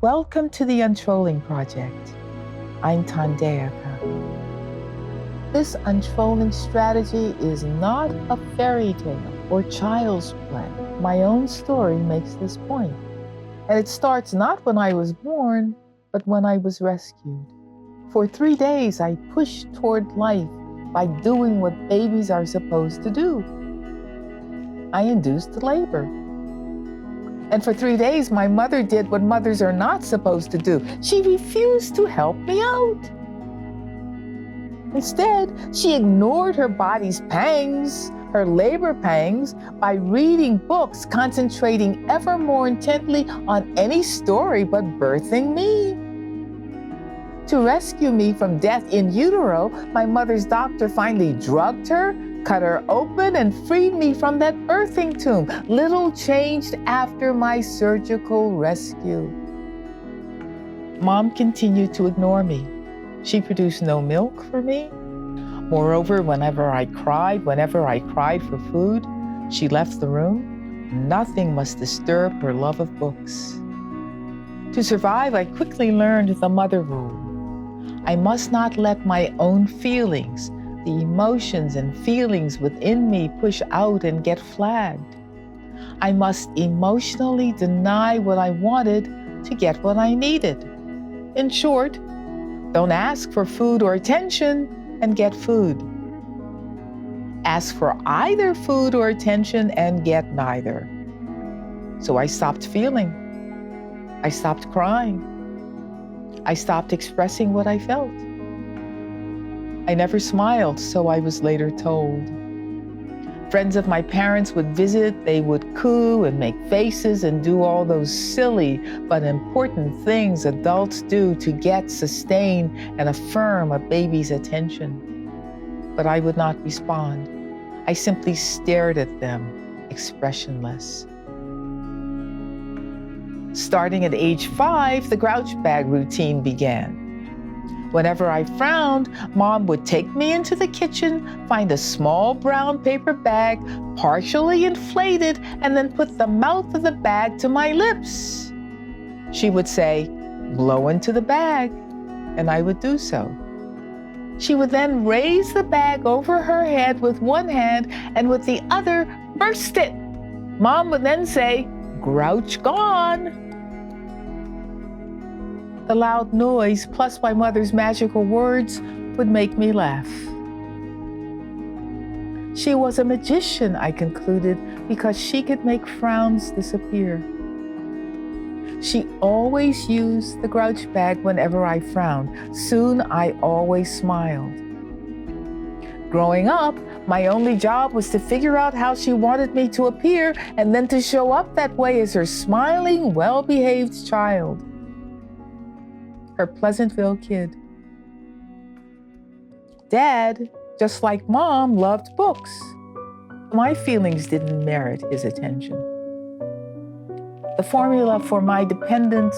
Welcome to the Untrolling Project. I'm Thandeka. This untrolling strategy is not a fairy tale or child's play. My own story makes this point. And it starts not when I was born, but when I was rescued. For 3 days, I pushed toward life by doing what babies are supposed to do. I induced labor. And for 3 days, my mother did what mothers are not supposed to do. She refused to help me out. Instead, she ignored her body's pangs, her labor pangs, by reading books, concentrating ever more intently on any story but birthing me. To rescue me from death in utero, my mother's doctor finally drugged her, cut her open, and freed me from that birthing tomb. Little changed after my surgical rescue. Mom continued to ignore me. She produced no milk for me. Moreover, whenever I cried for food, she left the room. Nothing must disturb her love of books. To survive, I quickly learned the mother rule. I must not let my own feelings, the emotions and feelings within me, push out and get flagged. I must emotionally deny what I wanted to get what I needed. In short, don't ask for food or attention and get food. Ask for either food or attention and get neither. So I stopped feeling. I stopped crying. I stopped expressing what I felt. I never smiled, so I was later told. Friends of my parents would visit, they would coo and make faces and do all those silly but important things adults do to get, sustain, and affirm a baby's attention. But I would not respond. I simply stared at them, expressionless. Starting at age 5, the grouch bag routine began. Whenever I frowned, Mom would take me into the kitchen, find a small brown paper bag, partially inflated, and then put the mouth of the bag to my lips. She would say, "Blow into the bag," and I would do so. She would then raise the bag over her head with one hand and with the other burst it. Mom would then say, "Grouch gone." The loud noise, plus my mother's magical words, would make me laugh. She was a magician, I concluded, because she could make frowns disappear. She always used the grouch bag whenever I frowned. Soon I always smiled. Growing up, my only job was to figure out how she wanted me to appear and then to show up that way as her smiling, well-behaved child. Her Pleasantville kid. Dad, just like Mom, loved books. My feelings didn't merit his attention. The formula for my dependence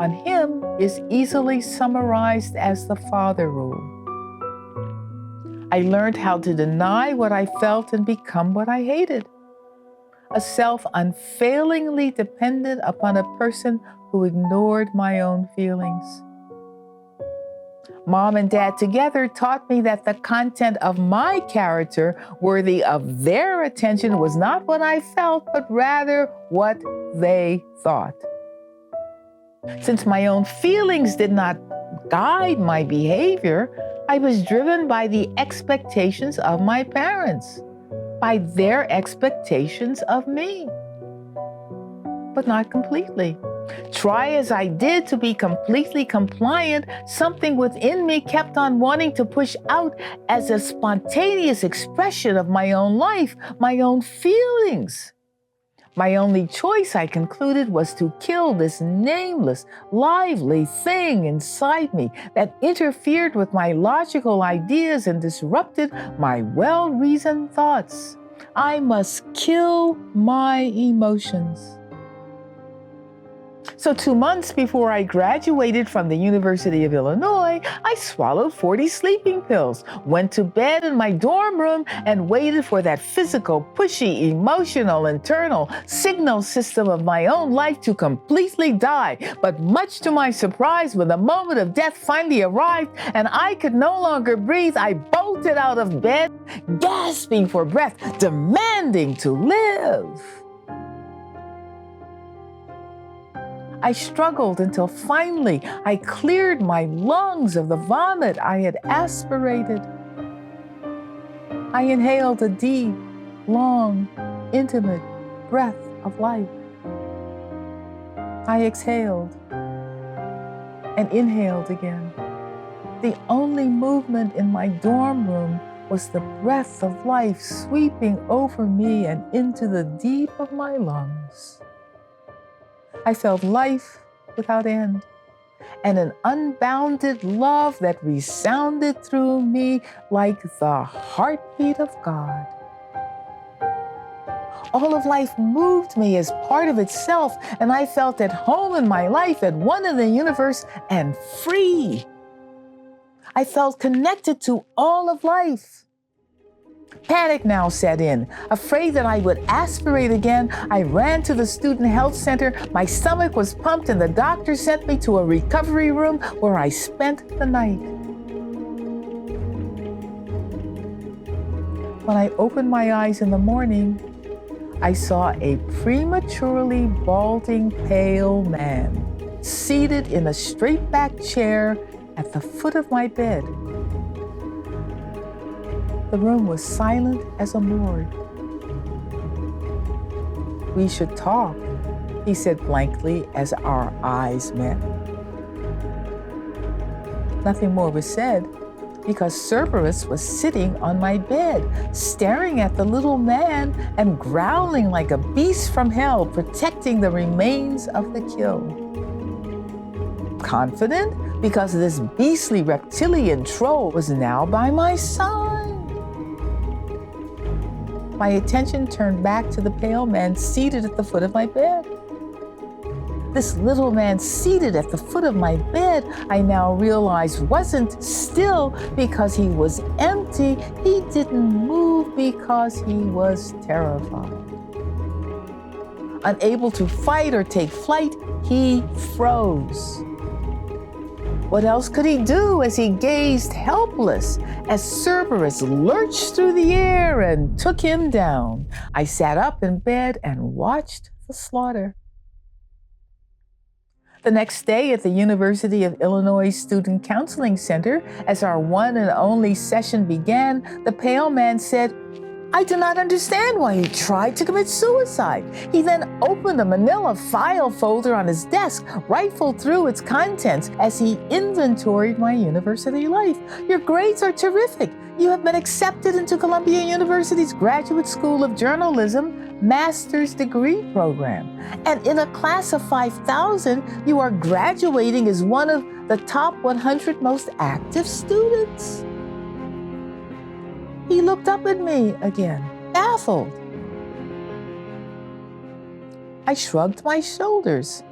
on him is easily summarized as the father rule. I learned how to deny what I felt and become what I hated. A self unfailingly dependent upon a person who ignored my own feelings. Mom and Dad together taught me that the content of my character, worthy of their attention, was not what I felt, but rather what they thought. Since my own feelings did not guide my behavior, I was driven by the expectations of my parents, by their expectations of me. But not completely. Try as I did to be completely compliant, something within me kept on wanting to push out as a spontaneous expression of my own life, my own feelings. My only choice, I concluded, was to kill this nameless, lively thing inside me that interfered with my logical ideas and disrupted my well-reasoned thoughts. I must kill my emotions. So 2 months before I graduated from the University of Illinois, I swallowed 40 sleeping pills, went to bed in my dorm room, and waited for that physical, pushy, emotional, internal signal system of my own life to completely die. But much to my surprise, when the moment of death finally arrived and I could no longer breathe, I bolted out of bed, gasping for breath, demanding to live. I struggled until finally I cleared my lungs of the vomit I had aspirated. I inhaled a deep, long, intimate breath of life. I exhaled and inhaled again. The only movement in my dorm room was the breath of life sweeping over me and into the deep of my lungs. I felt life without end and an unbounded love that resounded through me like the heartbeat of God. All of life moved me as part of itself, and I felt at home in my life, at one in the universe, and free. I felt connected to all of life. Panic now set in. Afraid that I would aspirate again, I ran to the student health center. My stomach was pumped and the doctor sent me to a recovery room where I spent the night. When I opened my eyes in the morning, I saw a prematurely balding, pale man seated in a straight-back chair at the foot of my bed. The room was silent as a morgue. "We should talk," he said blankly as our eyes met. Nothing more was said because Cerberus was sitting on my bed, staring at the little man and growling like a beast from hell, protecting the remains of the kill. Confident because this beastly reptilian troll was now by my side. My attention turned back to the pale man seated at the foot of my bed. This little man seated at the foot of my bed, I now realized, wasn't still because he was empty. He didn't move because he was terrified. Unable to fight or take flight, he froze. What else could he do as he gazed helpless as Cerberus lurched through the air and took him down? I sat up in bed and watched the slaughter. The next day at the University of Illinois Student Counseling Center, as our one and only session began, the pale man said, "I do not understand why he tried to commit suicide." He then opened a manila file folder on his desk, rifled through its contents as he inventoried my university life. "Your grades are terrific. You have been accepted into Columbia University's Graduate School of Journalism master's degree program. And in a class of 5,000, you are graduating as one of the top 100 most active students." He looked up at me again, baffled. I shrugged my shoulders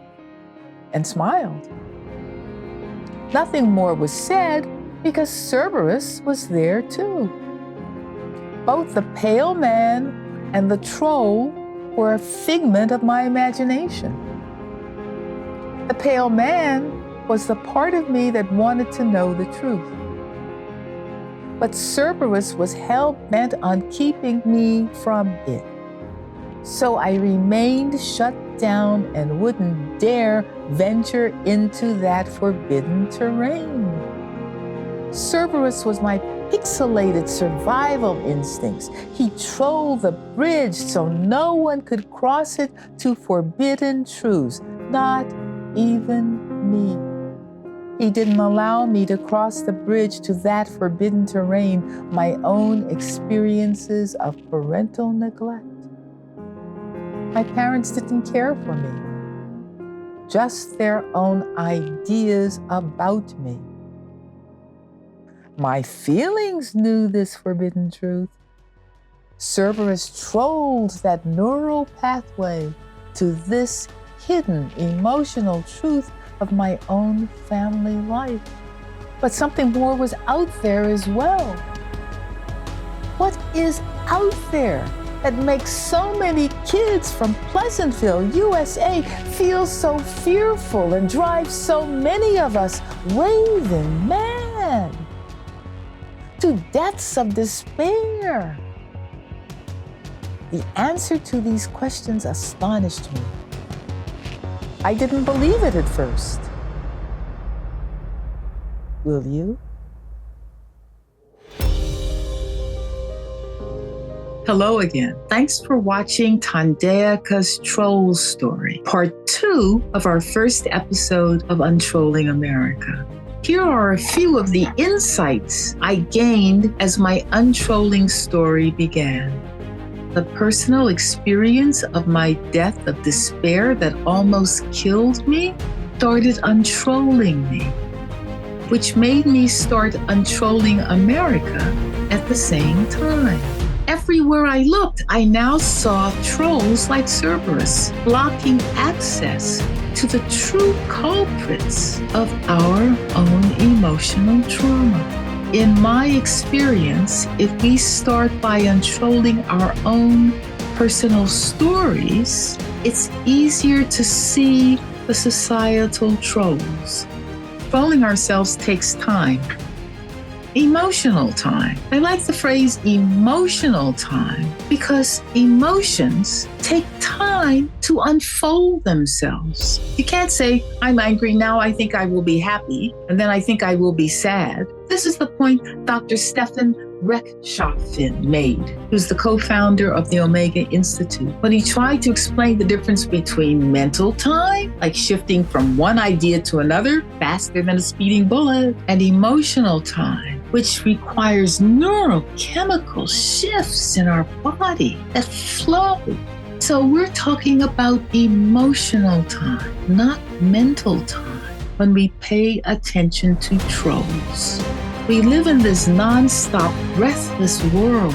and smiled. Nothing more was said because Cerberus was there too. Both the pale man and the troll were a figment of my imagination. The pale man was the part of me that wanted to know the truth. But Cerberus was hell-bent on keeping me from it. So I remained shut down and wouldn't dare venture into that forbidden terrain. Cerberus was my pixelated survival instincts. He trolled the bridge so no one could cross it to forbidden truths, not even me. He didn't allow me to cross the bridge to that forbidden terrain, my own experiences of parental neglect. My parents didn't care for me, just their own ideas about me. My feelings knew this forbidden truth. Cerberus trolled that neural pathway to this hidden emotional truth of my own family life. But something more was out there as well. What is out there that makes so many kids from Pleasantville, USA, feel so fearful and drives so many of us raving mad to depths of despair? The answer to these questions astonished me. I didn't believe it at first. Will you? Hello again. Thanks for watching Thandeka's Troll Story, part 2 of our first episode of Untrolling America. Here are a few of the insights I gained as my untrolling story began. The personal experience of my death of despair that almost killed me started untrolling me, which made me start untrolling America at the same time. Everywhere I looked, I now saw trolls like Cerberus blocking access to the true culprits of our own emotional trauma. In my experience, if we start by untrolling our own personal stories, it's easier to see the societal trolls. Trolling ourselves takes time. Emotional time. I like the phrase emotional time because emotions take time to unfold themselves. You can't say, I'm angry, now I think I will be happy, and then I think I will be sad. This is the point Dr. Stefan Rechtschaffen made, who's the co-founder of the Omega Institute, when he tried to explain the difference between mental time, like shifting from one idea to another faster than a speeding bullet, and emotional time, which requires neurochemical shifts in our body that flow. So we're talking about emotional time, not mental time, when we pay attention to trolls. We live in this non-stop, breathless world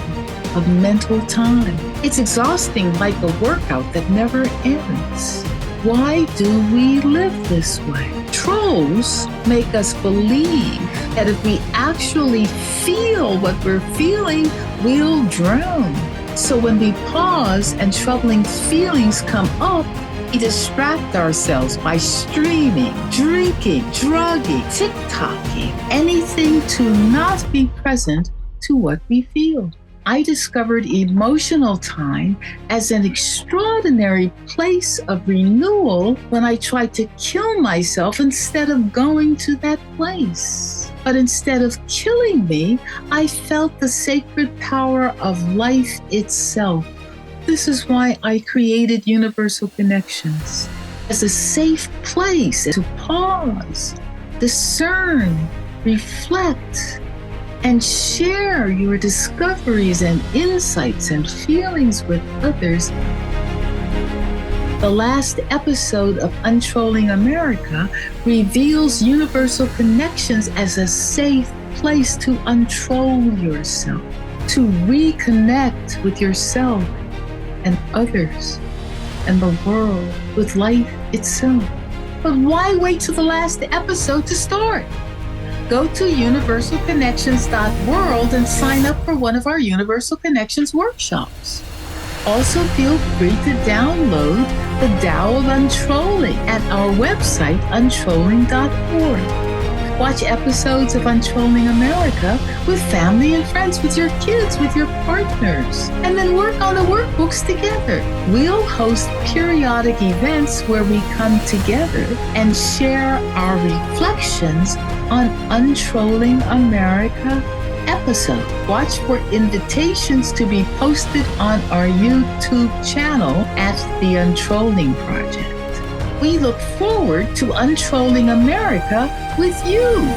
of mental time. It's exhausting, like a workout that never ends. Why do we live this way? Trolls make us believe that if we actually feel what we're feeling, we'll drown. So when we pause and troubling feelings come up, we distract ourselves by streaming, drinking, drugging, TikToking, anything to not be present to what we feel. I discovered emotional time as an extraordinary place of renewal when I tried to kill myself instead of going to that place. But instead of killing me, I felt the sacred power of life itself. This is why I created Universal Connections as a safe place to pause, discern, reflect, and share your discoveries and insights and feelings with others. The last episode of Untrolling America reveals Universal Connections as a safe place to untroll yourself, to reconnect with yourself and others and the world, with life itself. But why wait till the last episode to start? Go to universalconnections.world and sign up for one of our Universal Connections workshops. Also, feel free to download the Tao of Untrolling at our website, untrolling.org. Watch episodes of Untrolling America with family and friends, with your kids, with your partners, and then work on the workbooks together. We'll host periodic events where we come together and share our reflections on Untrolling America episode. Watch for invitations to be posted on our YouTube channel at The Untrolling Project. We look forward to Untrolling America with you.